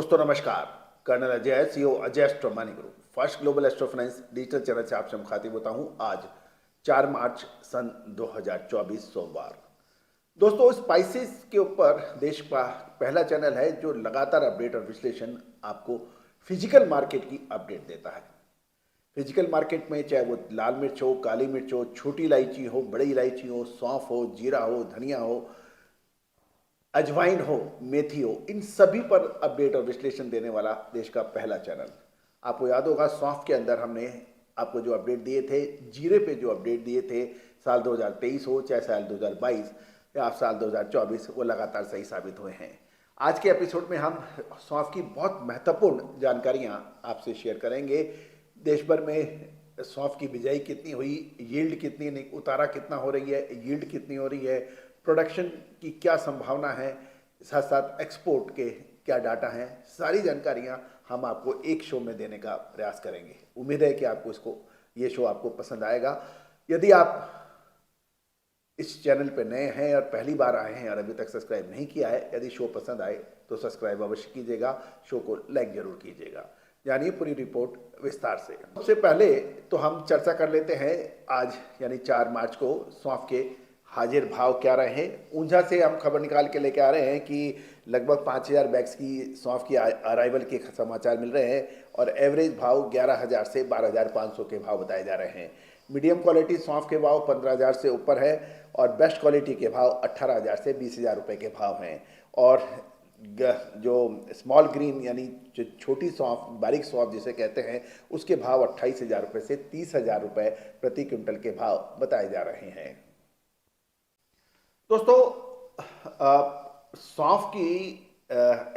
दोस्तों नमस्कार। Colonel Ajay, CEO Ajay astro money group, first global astro finance digital channel से आपसे मुखातिब होता हूं। आज 4 मार्च सन 2024 सोमवार। दोस्तों, स्पाइसेस के ऊपर देश का पहला चैनल है जो लगातार अपडेट और विश्लेषण आपको फिजिकल मार्केट की अपडेट देता है। फिजिकल मार्केट में चाहे वो लाल मिर्च हो, काली मिर्च हो, छोटी इलायची हो, बड़ी इलायची हो, सौंफ हो, जीरा हो, धनिया हो, अजवाइन हो, मेथी हो, इन सभी पर अपडेट और विश्लेषण देने वाला देश का पहला चैनल। आपको याद होगा सौंफ के अंदर हमने आपको जो अपडेट दिए थे, जीरे पे जो अपडेट दिए थे, साल 2023 हो चाहे साल 2022 या साल 2024, वो लगातार सही साबित हुए हैं। आज के एपिसोड में हम सौंफ की बहुत महत्वपूर्ण जानकारियां आपसे शेयर करेंगे। देश भर में सौंफ की बिजाई कितनी हुई, यील्ड कितनी, उतारा कितना हो रही है, यील्ड कितनी हो रही है, प्रोडक्शन की क्या संभावना है, साथ साथ एक्सपोर्ट के क्या डाटा हैं, सारी जानकारियां हम आपको एक शो में देने का प्रयास करेंगे। उम्मीद है कि आपको ये शो आपको पसंद आएगा। यदि आप इस चैनल पर नए हैं और पहली बार आए हैं और अभी तक सब्सक्राइब नहीं किया है, यदि शो पसंद आए तो सब्सक्राइब अवश्य कीजिएगा, शो को लाइक जरूर कीजिएगा। जानिए पूरी रिपोर्ट विस्तार से। सबसे पहले तो हम चर्चा कर लेते हैं आज यानी 4 मार्च को सौंफ के हाजिर भाव क्या रहे हैं। ऊंझा से हम खबर निकाल के लेके आ रहे हैं कि लगभग 5000 बैग्स की सौंफ की अराइवल के समाचार मिल रहे हैं और एवरेज भाव 11000 से 12500 के भाव बताए जा रहे हैं। मीडियम क्वालिटी सौंफ के भाव 15000 से ऊपर है और बेस्ट क्वालिटी के भाव 18000 से 20000 रुपये के भाव हैं। और जो स्मॉल ग्रीन यानी जो छोटी सौंफ, बारीक सौंफ जिसे कहते हैं, उसके भाव 28000 रुपये से 30000 रुपये प्रति क्विंटल के भाव बताए जा रहे हैं। दोस्तों, सौंफ की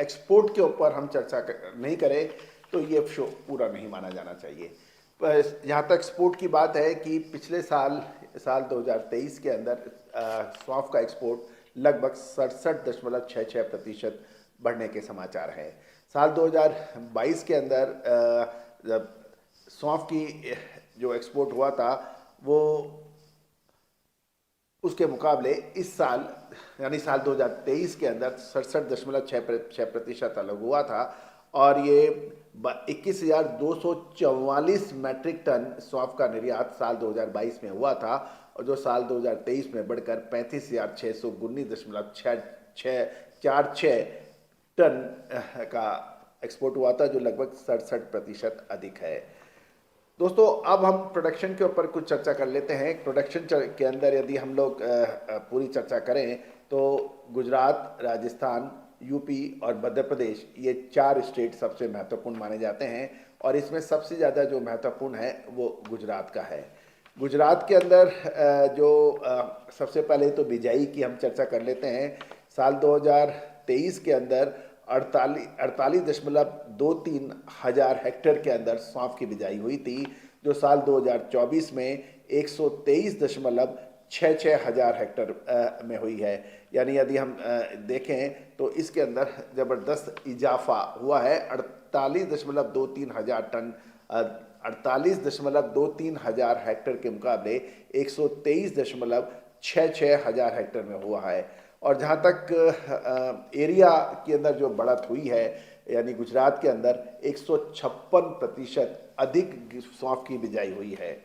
एक्सपोर्ट के ऊपर हम चर्चा नहीं करें तो ये शो पूरा नहीं माना जाना चाहिए। जहाँ तक एक्सपोर्ट की बात है कि पिछले साल 2023 के अंदर सौंफ का एक्सपोर्ट लगभग 67.66% बढ़ने के समाचार हैं। साल 2022 के अंदर सौंफ की जो एक्सपोर्ट हुआ था वो उसके मुकाबले इस साल यानी साल 2023 के अंदर 67.6% अलग हुआ था और ये 21,244 मैट्रिक टन सौंफ का निर्यात साल 2022 में हुआ था और जो साल 2023 में बढ़कर 35,619.4646 टन का एक्सपोर्ट हुआ था, जो लगभग 67% अधिक है। दोस्तों, अब हम प्रोडक्शन के ऊपर कुछ चर्चा कर लेते हैं। प्रोडक्शन के अंदर यदि हम लोग पूरी चर्चा करें तो गुजरात, राजस्थान, यूपी और मध्य प्रदेश, ये 4 स्टेट सबसे महत्वपूर्ण माने जाते हैं और इसमें सबसे ज़्यादा जो महत्वपूर्ण है वो गुजरात का है। गुजरात के अंदर सबसे पहले तो बिजाई की हम चर्चा कर लेते हैं। साल 2023 के अंदर 48.23 हजार हेक्टेयर के अंदर सौंफ की बिजाई हुई थी, जो साल 2024 में 123.66 हजार हेक्टेयर में हुई है। यानी यदि हम देखें तो इसके अंदर ज़बरदस्त इजाफा हुआ है। 48.23 हजार टन 48.23 हजार हेक्टेयर के मुकाबले 123.66 हजार हेक्टेयर में हुआ है। और जहाँ तक एरिया के अंदर जो बढ़त हुई है यानी गुजरात के अंदर 156% अधिक सौंफ की बिजाई हुई है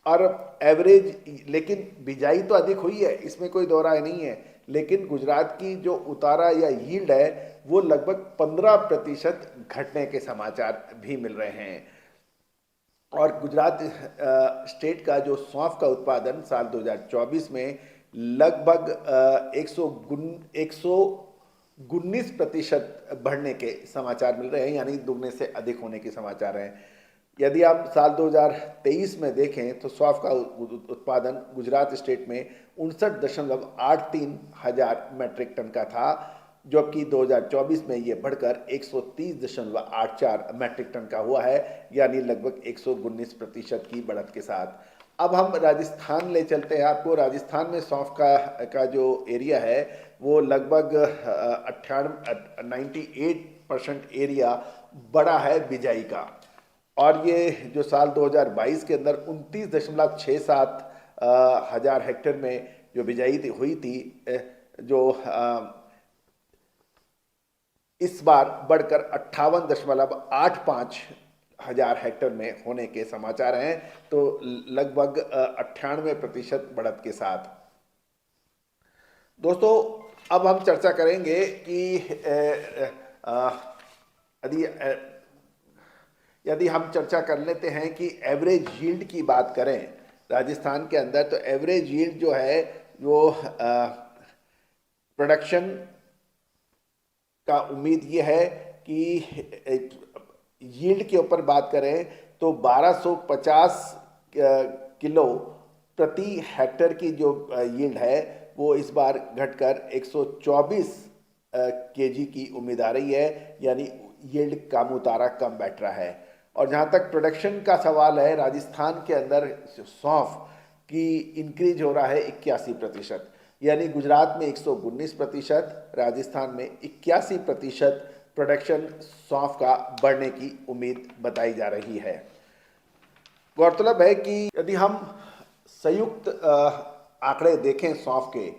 और एवरेज, लेकिन बिजाई तो अधिक हुई है, इसमें कोई दो राय नहीं है, लेकिन गुजरात की जो उतारा या यील्ड है वो लगभग 15% घटने के समाचार भी मिल रहे हैं। और गुजरात स्टेट का जो सौंफ का उत्पादन साल 2024 में लगभग 119% बढ़ने के समाचार मिल रहे हैं, यानी दुगने से अधिक होने के समाचार हैं। यदि आप साल 2023 में देखें तो सौंफ का उत्पादन गुजरात स्टेट में 59.83 हजार मैट्रिक टन का था, जबकि 2024 में ये बढ़कर 130.84 मैट्रिक टन का हुआ है, यानी लगभग 119% की बढ़त के साथ। अब हम राजस्थान ले चलते हैं आपको। राजस्थान में सौंफ का जो एरिया है वो लगभग 98% एरिया बड़ा है बिजाई का और ये जो साल 2022 के अंदर 29.67 हजार हेक्टेयर में जो बिजाई हुई थी, जो इस बार बढ़कर 58.85 हजार हेक्टेयर में होने के समाचार हैं, तो लगभग 98% बढ़त के साथ। दोस्तों, अब हम चर्चा करेंगे कि यदि यदि हम चर्चा कर लेते हैं कि एवरेज यील्ड की बात करें राजस्थान के अंदर, तो एवरेज यील्ड जो है वो प्रोडक्शन का उम्मीद ये है कि यील्ड के ऊपर बात करें तो 1250 किलो प्रति हेक्टेयर की जो यील्ड है वो इस बार घटकर 124 केजी की उम्मीद आ रही है, यानी यील्ड कम उतारा कम बैठ रहा है। और जहाँ तक प्रोडक्शन का सवाल है, राजस्थान के अंदर सौंफ की इंक्रीज हो रहा है 81%, यानी गुजरात में 119%, राजस्थान में 81% प्रोडक्शन सौंफ का बढ़ने की उम्मीद बताई जा रही है। गौरतलब है कि यदि हम संयुक्त आंकड़े देखें सौंफ के,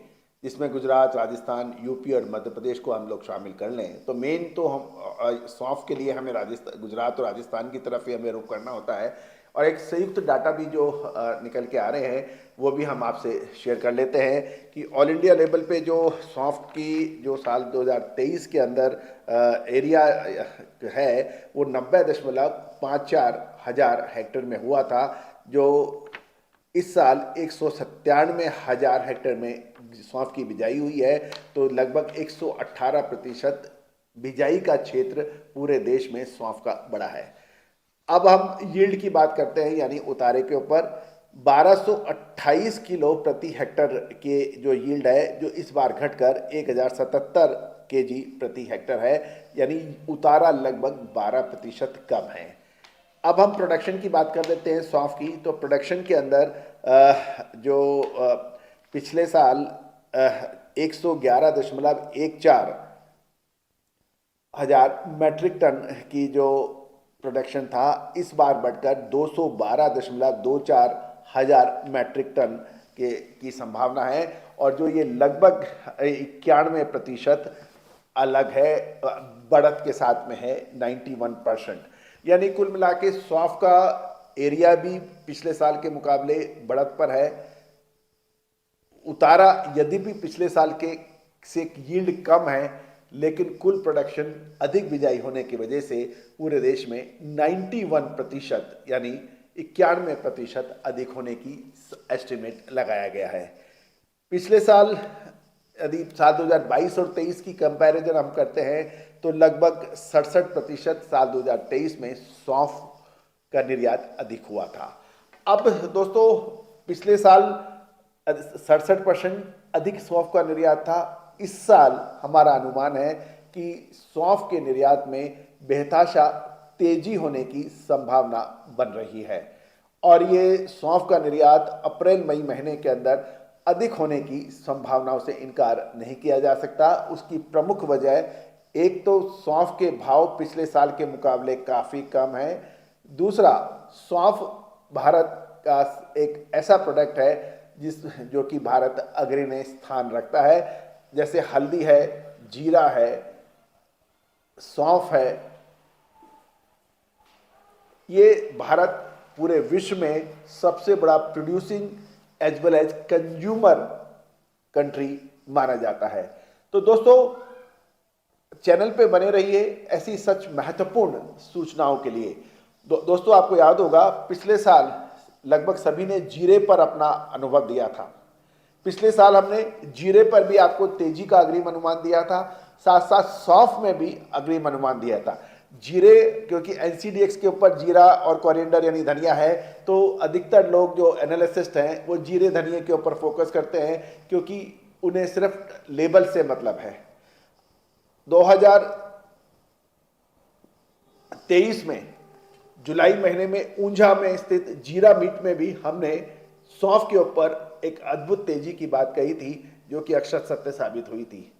जिसमें गुजरात, राजस्थान, यूपी और मध्य प्रदेश को हम लोग शामिल कर लें, तो मेन तो हम सौंफ के लिए हमें गुजरात और राजस्थान की तरफ ही हमें रुख करना होता है। और एक संयुक्त डाटा भी जो निकल के आ रहे हैं वो भी हम आपसे शेयर कर लेते हैं कि ऑल इंडिया लेवल पे जो सौंफ की जो साल 2023 के अंदर एरिया है वो 90.54 हजार हेक्टेयर में हुआ था, जो इस साल 197 हजार हेक्टेयर में सौंफ की बिजाई हुई है। तो लगभग 118% बिजाई का क्षेत्र पूरे देश में सौंफ का बड़ा है। अब हम यील्ड की बात करते हैं, यानी उतारे के ऊपर 1228 किलो प्रति हेक्टेयर के जो यील्ड है, जो इस बार घटकर 1077 केजी प्रति हेक्टेयर है, यानी उतारा लगभग 12% कम है। अब हम प्रोडक्शन की बात कर लेते हैं सौंफ की। तो प्रोडक्शन के अंदर जो पिछले साल 111.14 हजार मैट्रिक टन की जो प्रोडक्शन था, इस बार बढ़कर 212.24 हजार मैट्रिक टन की संभावना है। और जो ये लगभग 91% अलग है, बढ़त के साथ में है 91%, यानी कुल मिला के सौंफ का एरिया भी पिछले साल के मुकाबले बढ़त पर है। उतारा यदि भी पिछले साल के से यील्ड कम है, लेकिन कुल प्रोडक्शन अधिक बिजाई होने की वजह से पूरे देश में 91% यानी 91% अधिक होने की एस्टिमेट लगाया गया है। पिछले साल यदि साल 2022 और 23 की कंपैरिजन हम करते हैं तो लगभग 67% साल 2023 में सौंफ का निर्यात अधिक हुआ था। अब दोस्तों, पिछले साल 67% अधिक सौंफ का निर्यात था। इस साल हमारा अनुमान है कि सौंफ के निर्यात में बेहताशा तेजी होने की संभावना बन रही है, और ये सौंफ का निर्यात अप्रैल मई महीने के अंदर अधिक होने की संभावनाओं से इनकार नहीं किया जा सकता। उसकी प्रमुख वजह, एक तो सौंफ के भाव पिछले साल के मुकाबले काफ़ी कम है, दूसरा सौंफ भारत का एक ऐसा प्रोडक्ट है जो कि भारत अग्रणी स्थान रखता है। जैसे हल्दी है, जीरा है, सौंफ है, ये भारत पूरे विश्व में सबसे बड़ा producing as well as consumer country माना जाता है। तो दोस्तों, चैनल पे बने रहिए ऐसी सच महत्वपूर्ण सूचनाओं के लिए। दोस्तों, आपको याद होगा पिछले साल लगभग सभी ने जीरे पर अपना अनुभव दिया था। पिछले साल हमने जीरे पर भी आपको तेजी का अग्रिम अनुमान दिया था, साथ साथ सौंफ में भी अग्रिम अनुमान दिया था। जीरे, क्योंकि एनसीडीएक्स के ऊपर जीरा और कोरिएंडर यानी धनिया है, तो अधिकतर लोग जो एनालिसिस्ट हैं वो जीरे धनिया के ऊपर फोकस करते हैं, क्योंकि उन्हें सिर्फ लेबल से मतलब है। 2023 में जुलाई महीने में ऊंझा में स्थित जीरा मीट में भी हमने सौंफ के ऊपर एक अद्भुत तेजी की बात कही थी, जो कि अक्षर सत्य साबित हुई थी।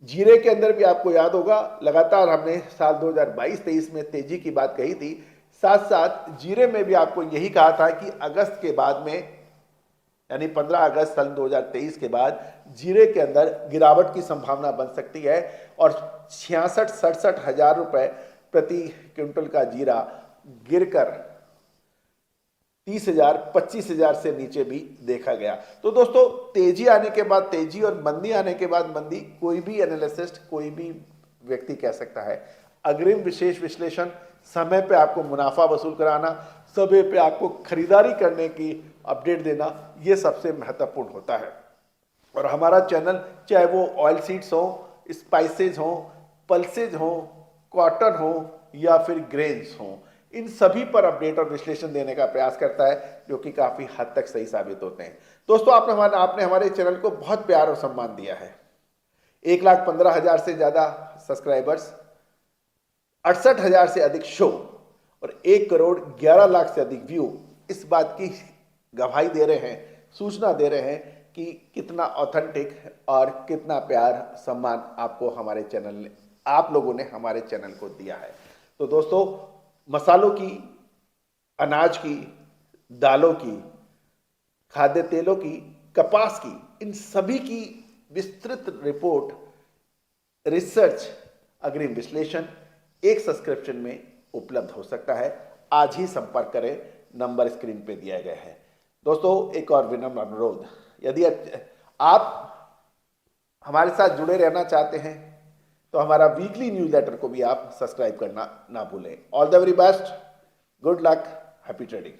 जीरे के अंदर भी आपको याद होगा लगातार हमने साल 2022-23 में तेजी की बात कही थी। साथ साथ जीरे में भी आपको यही कहा था कि अगस्त के बाद में यानी 15 अगस्त सन 2023 के बाद जीरे के अंदर गिरावट की संभावना बन सकती है और 66-67 हजार रुपए प्रति क्विंटल का जीरा गिरकर 30,000 25,000 से नीचे भी देखा गया। तो दोस्तों, तेजी आने के बाद तेजी और मंदी आने के बाद मंदी कोई भी एनालिस्ट, कोई भी व्यक्ति कह सकता है। अग्रिम विशेष विश्लेषण, समय पे आपको मुनाफा वसूल कराना, समय पे आपको खरीदारी करने की अपडेट देना, ये सबसे महत्वपूर्ण होता है। और हमारा चैनल, चाहे वो ऑयल सीड्स हो, स्पाइसेज हो, पल्सेज हो, कॉटन हो या फिर ग्रेन्स हो, इन सभी पर अपडेट और विश्लेषण देने का प्रयास करता है, जो कि काफी हद तक सही साबित होते हैं। दोस्तों, आपने हमारे चैनल को बहुत प्यार और सम्मान दिया है। 1,15,000 से ज्यादा सब्सक्राइबर्स, 68,000 से अधिक शो और 1,11,00,000 से अधिक व्यू इस बात की गवाही दे रहे हैं, सूचना दे रहे हैं कि कितना ऑथेंटिक और कितना प्यार, सम्मान आपको हमारे चैनल ने, आप लोगों ने हमारे चैनल को दिया है। तो दोस्तों, मसालों की, अनाज की, दालों की, खाद्य तेलों की, कपास की, इन सभी की विस्तृत रिपोर्ट, रिसर्च, अग्रिम विश्लेषण एक सब्सक्रिप्शन में उपलब्ध हो सकता है। आज ही संपर्क करें, नंबर स्क्रीन पे दिया गया है। दोस्तों, एक और विनम्र अनुरोध, यदि आप हमारे साथ जुड़े रहना चाहते हैं तो हमारा वीकली न्यूज़लेटर को भी आप सब्सक्राइब करना ना भूलें। All the very best, good luck, happy trading.